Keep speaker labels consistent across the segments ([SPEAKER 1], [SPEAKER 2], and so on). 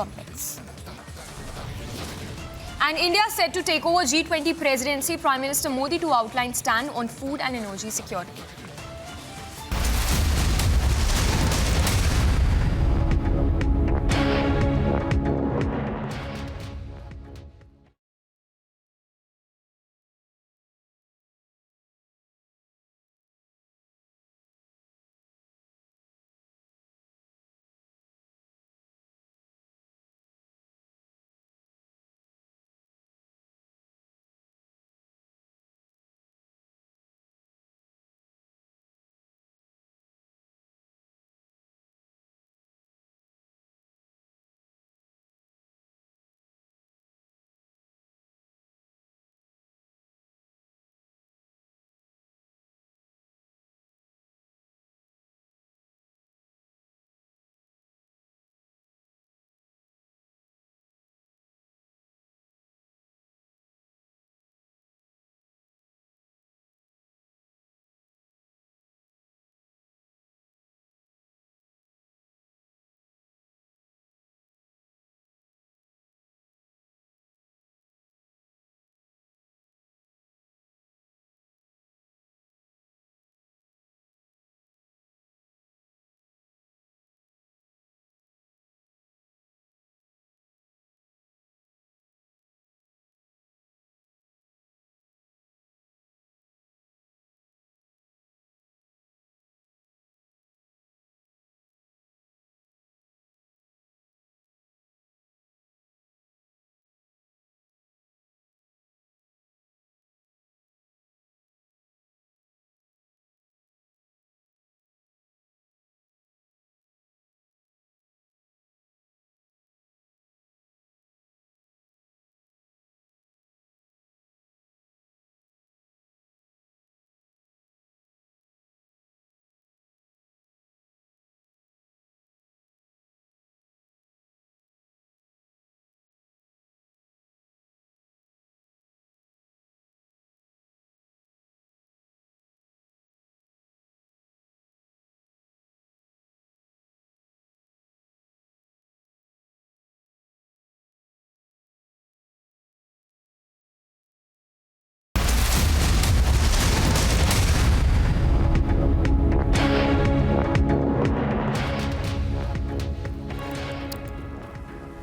[SPEAKER 1] complex. And India set to take over G20 presidency. Prime Minister Modi to outline stand on food and energy security.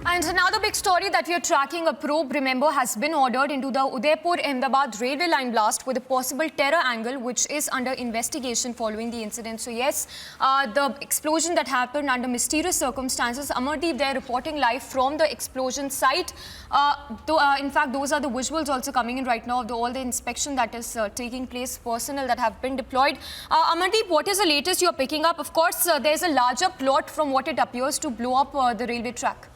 [SPEAKER 1] And another big story that we are tracking, a probe, remember, has been ordered into the Udaipur-Ahmedabad railway line blast with a possible terror angle, which is under investigation following the incident. So yes, the explosion that happened under mysterious circumstances. Amardeep there reporting live from the explosion site. In fact, those are the visuals also coming in right now of all the inspection that is taking place, personnel that have been deployed. Amardeep, what is the latest you're picking up? Of course, there's a larger plot from what it appears to blow up the railway track.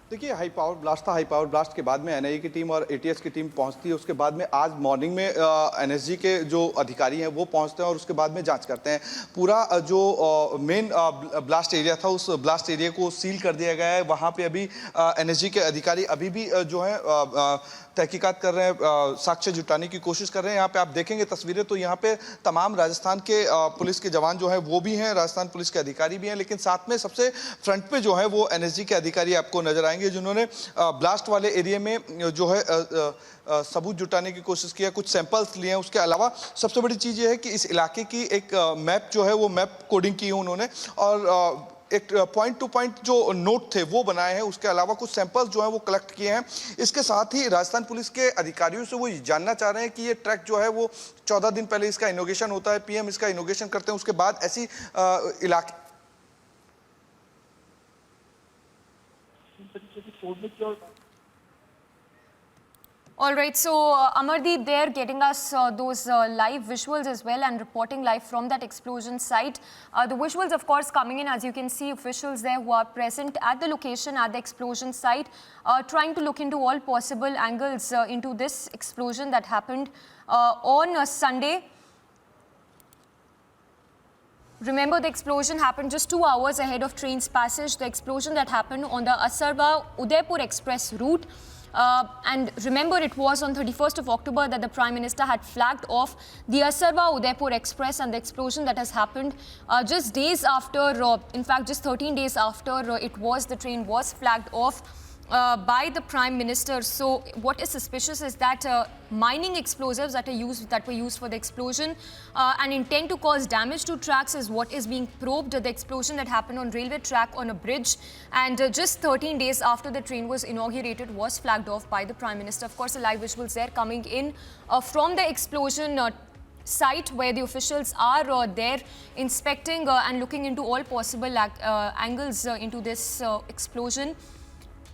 [SPEAKER 2] देखिए, high power blast था। High power blast के बाद में NIA की team और ATS की team पहुंचती है। उसके बाद में आज मॉर्निंग में एनएसजी के जो अधिकारी हैं वो पहुंचते हैं और उसके बाद में जांच करते हैं। पूरा जो मेन ब्लास्ट एरिया था, उस ब्लास्ट एरिया को सील कर दिया गया है। वहां पे अभी एनएसजी के अधिकारी अभी भी जो है तहकीकात कर रहे हैं, साक्ष्य जुटाने की कोशिश कर रहे हैं। यहाँ पे आप देखेंगे तस्वीरें तो यहाँ पे तमाम राजस्थान के पुलिस के जवान जो हैं वो भी हैं, राजस्थान पुलिस के अधिकारी भी हैं, लेकिन साथ में सबसे फ्रंट पे जो है वो एनएसजी के अधिकारी आपको नजर आएंगे, जिन्होंने ब्लास्ट वाले एरिया में जो है सबूत जुटाने की कोशिश किया, कुछ सैंपल्स लिए हैं। उसके अलावा सबसे बड़ी चीज़ ये है कि इस इलाके की एक मैप जो है वो मैप कोडिंग की है उन्होंने, और एक पॉइंट टू पॉइंट जो नोट थे वो बनाए हैं। उसके अलावा कुछ सैंपल्स जो हैं वो कलेक्ट किए हैं। इसके साथ ही राजस्थान पुलिस के अधिकारियों से वो जानना चाह रहे हैं कि ये ट्रैक जो है वो 14 दिन पहले इसका इनोगेशन होता है, पीएम इसका इनोगेशन करते हैं, उसके बाद ऐसी इलाके
[SPEAKER 1] All right, so Amardeep there getting us those live visuals as well and reporting live from that explosion site. The visuals, of course, coming in, as you can see, officials there who are present at the location at the explosion site, trying to look into all possible angles into this explosion that happened on Sunday. Remember, the explosion happened just 2 hours ahead of train's passage. The explosion that happened on the Asarba-Udaipur Express route. And remember, it was on 31st of October that the Prime Minister had flagged off the Asarwa-Udaipur Express and the explosion that has happened just days after, in fact, just 13 days after the train was flagged off by the Prime Minister. So what is suspicious is that mining explosives that were used for the explosion and intent to cause damage to tracks is what is being probed. The explosion that happened on railway track on a bridge, and just 13 days after the train was inaugurated, was flagged off by the Prime Minister. Of course, the live visuals there coming in from the explosion site, where the officials are there inspecting and looking into all possible angles into this explosion.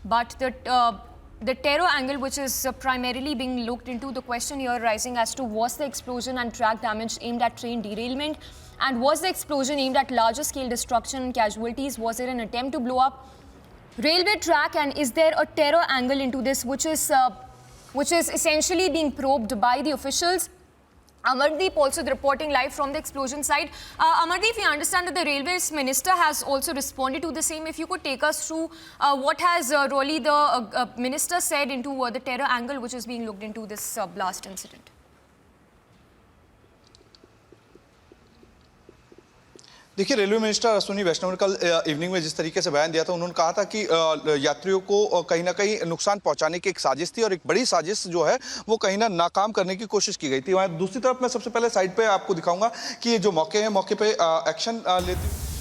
[SPEAKER 1] But the terror angle, which is primarily being looked into, the question here rising as to was the explosion and track damage aimed at train derailment, and was the explosion aimed at larger scale destruction and casualties? Was it an attempt to blow up railway track, and is there a terror angle into this, which is essentially being probed by the officials? Amardeep also reporting live from the explosion site. Amardeep, we understand that the Railways Minister has also responded to the same. If you could take us through what has really the Minister said into the terror angle which is being looked into this blast incident.
[SPEAKER 2] देखिए, railway minister Ashwini वैष्णव ने कल evening में जिस तरीके से बयान दिया था, उन्होंने कहा था कि यात्रियों को कहीं ना कहीं नुकसान पहुंचाने की एक साजिश थी और एक बड़ी साजिश जो है वो कहीं ना नाकाम करने की कोशिश की गई थी। वहाँ दूसरी तरफ मैं सबसे पहले साइड पे आपको दिखाऊंगा कि ये जो मौके हैं, मौके पे एक्शन लेते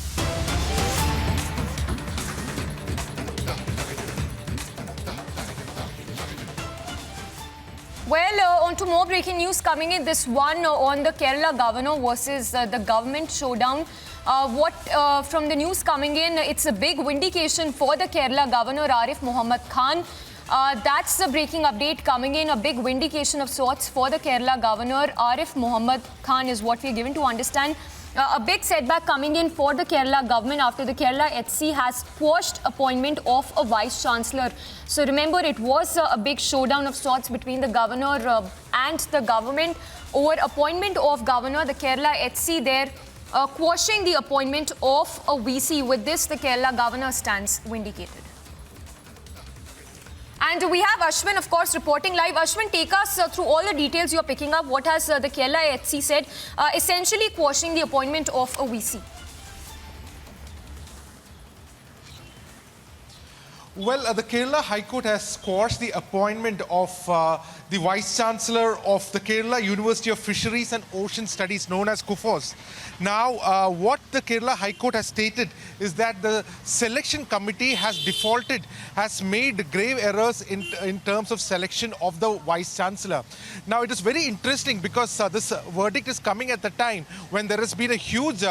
[SPEAKER 1] Well, on to more breaking news coming in. This one on the Kerala governor versus the government showdown. From the news coming in, it's a big vindication for the Kerala governor Arif Muhammad Khan. That's the breaking update coming in. A big vindication of sorts for the Kerala governor Arif Muhammad Khan is what we're given to understand. A big setback coming in for the Kerala government after the Kerala HC has quashed appointment of a vice chancellor. So remember, it was a big showdown of sorts between the governor and the government over appointment of governor. The Kerala HC there quashing the appointment of a VC. With this, the Kerala governor stands vindicated. And we have Ashwin, of course, reporting live. Ashwin, take us through all the details you're picking up. What has the Kerala HC said, essentially quashing the appointment of a VC?
[SPEAKER 3] Well, the Kerala High Court has quashed the appointment of the Vice Chancellor of the Kerala University of Fisheries and Ocean Studies, known as Quashes. Now, what the Kerala High Court has stated is that the selection committee has defaulted, has made grave errors in terms of selection of the Vice Chancellor. Now, it is very interesting because this verdict is coming at the time when there has been a huge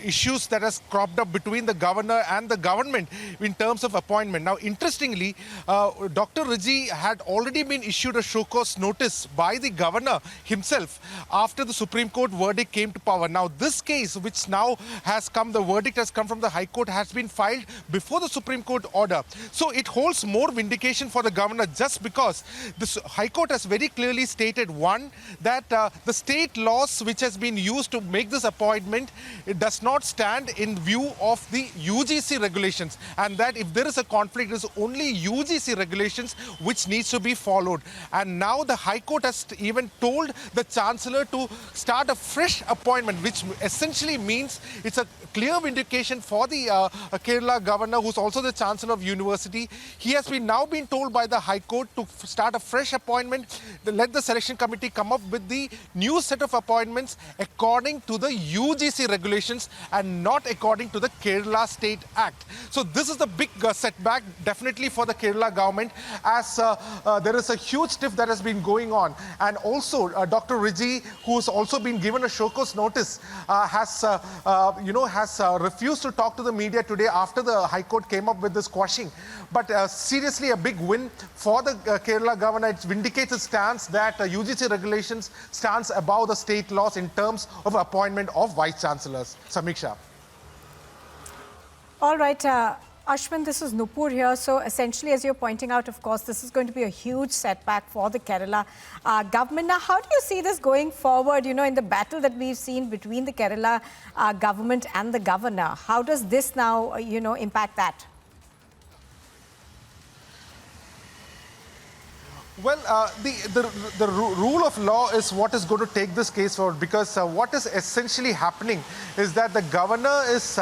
[SPEAKER 3] issues that has cropped up between the governor and the government in terms of appointment. Now, interestingly, Dr. Riji had already been issued a show cause notice by the governor himself after the Supreme Court verdict came to power. Now, this case, which now has come, the verdict has come from the High Court, has been filed before the Supreme Court order. So it holds more vindication for the governor just because the High Court has very clearly stated, one, that the state laws which has been used to make this appointment, it does not stand in view of the UGC regulations, and that if there is a conflict, it is only UGC regulations which needs to be followed. And now the High Court has even told the Chancellor to start a fresh appointment, which essentially means it's a clear vindication for the Kerala governor, who's also the Chancellor of University. He has now been told by the High Court to start a fresh appointment, let the selection committee come up with the new set of appointments according to the UGC regulations and not according to the Kerala State Act. So this is the big setback definitely for the Kerala government, as there is a huge stiff that has been going on. And also Dr. Riji, who's also been given a show cause notice, has refused to talk to the media today after the High Court came up with this quashing. But seriously, a big win for the Kerala governor. It vindicates its stance that UGC regulations stands above the state laws in terms of appointment of vice chancellors. Samiksha.
[SPEAKER 4] All right, Ashwin, this is Nupur here. So essentially, as you're pointing out, of course, this is going to be a huge setback for the Kerala government. Now, how do you see this going forward, in the battle that we've seen between the Kerala government and the governor? How does this now, impact that?
[SPEAKER 3] Well, the rule of law is what is going to take this case forward, because what is essentially happening is that the governor is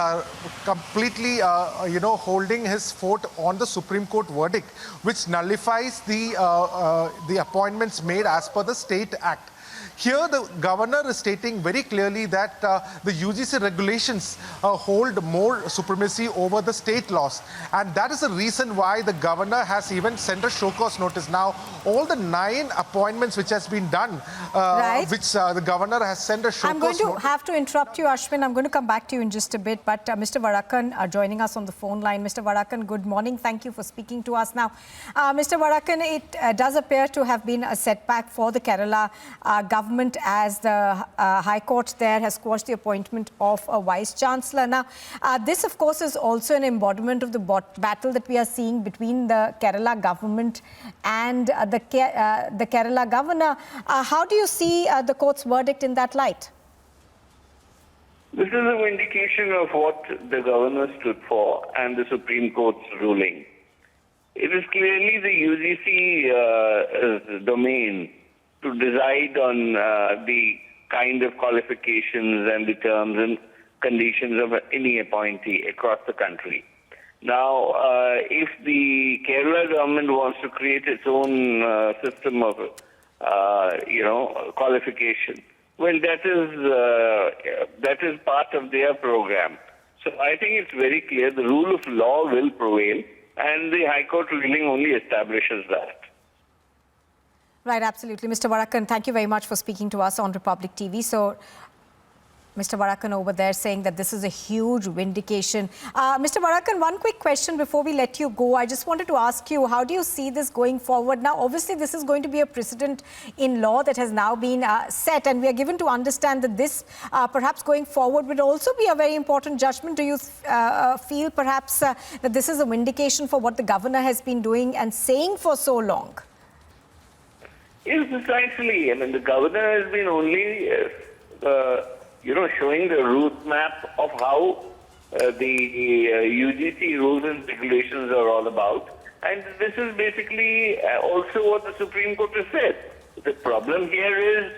[SPEAKER 3] completely, holding his fort on the Supreme Court verdict, which nullifies the appointments made as per the State Act. Here, the governor is stating very clearly that the UGC regulations hold more supremacy over the state laws. And that is the reason why the governor has even sent a show cause notice. Now, all the 9 appointments which has been done,
[SPEAKER 4] Right.
[SPEAKER 3] which the governor has sent a show
[SPEAKER 4] I'm going
[SPEAKER 3] cause
[SPEAKER 4] to
[SPEAKER 3] notice.
[SPEAKER 4] have to interrupt you, Ashwin. I'm going to come back to you in just a bit. But Mr. Varakan joining us on the phone line. Mr. Varakan, good morning. Thank you for speaking to us. Now, Mr. Varakan, it does appear to have been a setback for the Kerala government, as the High Court there has quashed the appointment of a Vice Chancellor. Now, this, of course, is also an embodiment of the battle that we are seeing between the Kerala government and the Kerala governor. How do you see the court's verdict in that light?
[SPEAKER 5] This is a vindication of what the governor stood for and the Supreme Court's ruling. It is clearly the UGC domain to decide on the kind of qualifications and the terms and conditions of any appointee across the country. Now, if the Kerala government wants to create its own system of, qualification, well, that is part of their program. So I think it's very clear the rule of law will prevail, and the High Court ruling only establishes that.
[SPEAKER 4] Right, absolutely. Mr. Varakan, thank you very much for speaking to us on Republic TV. So, Mr. Varakan over there saying that this is a huge vindication. Mr. Varakan, one quick question before we let you go. I just wanted to ask you, how do you see this going forward? Now, obviously, this is going to be a precedent in law that has now been set, and we are given to understand that this, perhaps going forward, would also be a very important judgment. Do you feel perhaps that this is a vindication for what the governor has been doing and saying for so long?
[SPEAKER 5] Yes, precisely. I mean, the governor has been only, showing the route map of how the UGC rules and regulations are all about. And this is basically also what the Supreme Court has said. The problem here is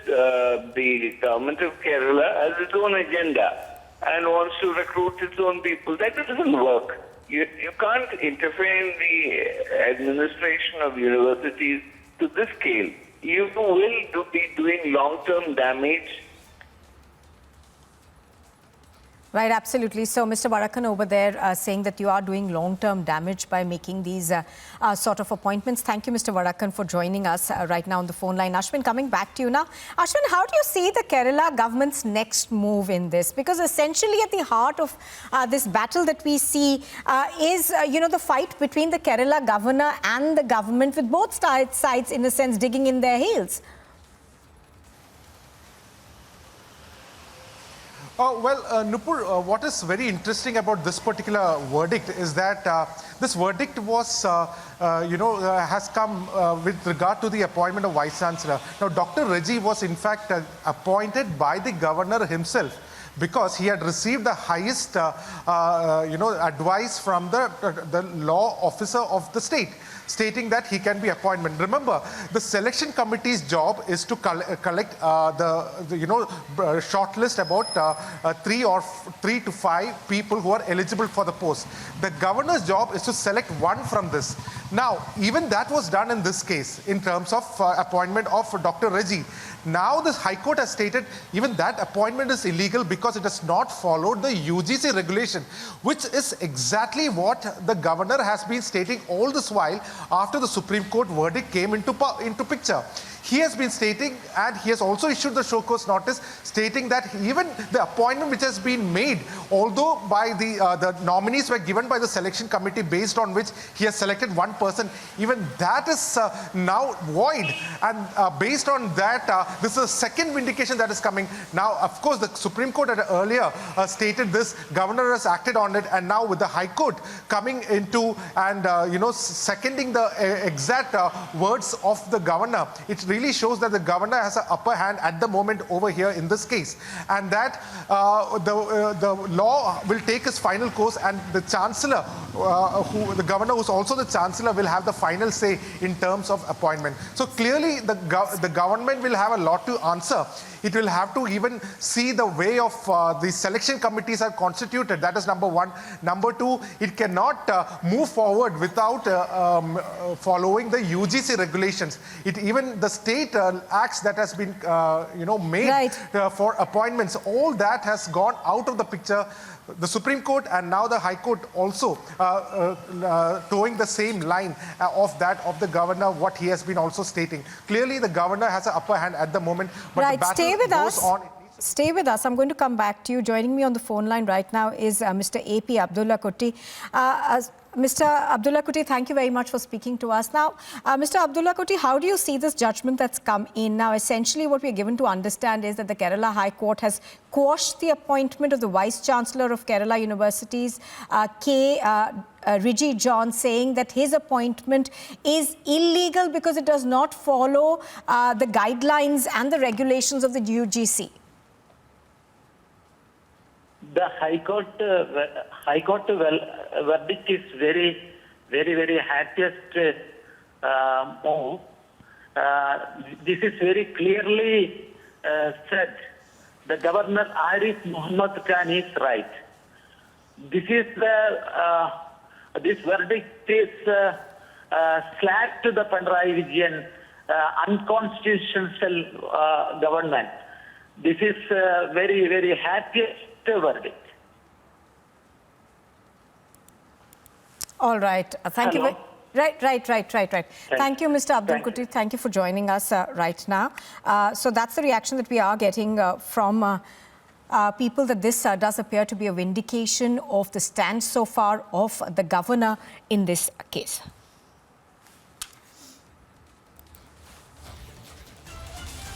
[SPEAKER 5] the government of Kerala has its own agenda and wants to recruit its own people. That doesn't work. You can't interfere in the administration of universities to this scale. You will be doing long-term damage.
[SPEAKER 4] Right, absolutely. So, Mr. Varakan over there saying that you are doing long-term damage by making these sort of appointments. Thank you, Mr. Varakan, for joining us right now on the phone line. Ashwin, coming back to you now. Ashwin, how do you see the Kerala government's next move in this? Because essentially at the heart of this battle that we see is, the fight between the Kerala governor and the government, with both sides, in a sense, digging in their heels.
[SPEAKER 3] Nupur, what is very interesting about this particular verdict is that this verdict was, has come with regard to the appointment of Vice Chancellor. Now, Dr. Reggie was in fact appointed by the governor himself, because he had received the highest, advice from the law officer of the state, stating that he can be appointed. Remember, the selection committee's job is to collect shortlist about 3 to 5 people who are eligible for the post. The governor's job is to select one from this. Now, even that was done in this case in terms of appointment of Dr. Reggie. Now, the High Court has stated even that appointment is illegal because it has not followed the UGC regulation, which is exactly what the governor has been stating all this while after the Supreme Court verdict came into picture. He has been stating, and he has also issued the show cause notice, stating that even the appointment which has been made, although by the nominees were given by the selection committee based on which he has selected one person, even that is now void. And based on that, this is a second vindication that is coming. Now, of course, the Supreme Court had earlier stated this, governor has acted on it, and now with the High Court coming into and, seconding the exact words of the governor, it really shows that the governor has an upper hand at the moment over here in this case, and that the law will take its final course, and the Chancellor, the Governor, who's also the Chancellor, will have the final say in terms of appointment. So clearly, the government will have a lot to answer. It will have to even see the way of the selection committees are constituted. That is number one. Number two, it cannot move forward without following the UGC regulations. Even the state acts that has been made
[SPEAKER 4] Right.
[SPEAKER 3] For appointments, all that has gone out of the picture. The Supreme Court and now the High Court also towing the same line of that of the governor, what he has been also stating. Clearly, the governor has an upper hand at the moment, but
[SPEAKER 4] Right,
[SPEAKER 3] the battle
[SPEAKER 4] stay with
[SPEAKER 3] goes
[SPEAKER 4] us.
[SPEAKER 3] on.
[SPEAKER 4] Stay with us. I'm going to come back to you. Joining me on the phone line right now is Mr. A.P. Abdullah Kutty. Mr. Abdullah Kutty, thank you very much for speaking to us. Now, Mr. Abdullah Kutty, how do you see this judgment that's come in? Now, essentially what we're given to understand is that the Kerala High Court has quashed the appointment of the Vice-Chancellor of Kerala Universities, Rigi John, saying that his appointment is illegal because it does not follow the guidelines and the regulations of the UGC.
[SPEAKER 6] The High Court verdict is very happiest move. This is very clearly said. The Governor Arif Muhammad Khan is right. This is this verdict is slap to the Pinarayi Vijayan unconstitutional government. This is very happiest verdict.
[SPEAKER 4] All right. Thank you. Right. Thank you, Mr. Abdul Kutty. Thank you for joining us right now. So that's the reaction that we are getting from people, that this does appear to be a vindication of the stance so far of the governor in this case.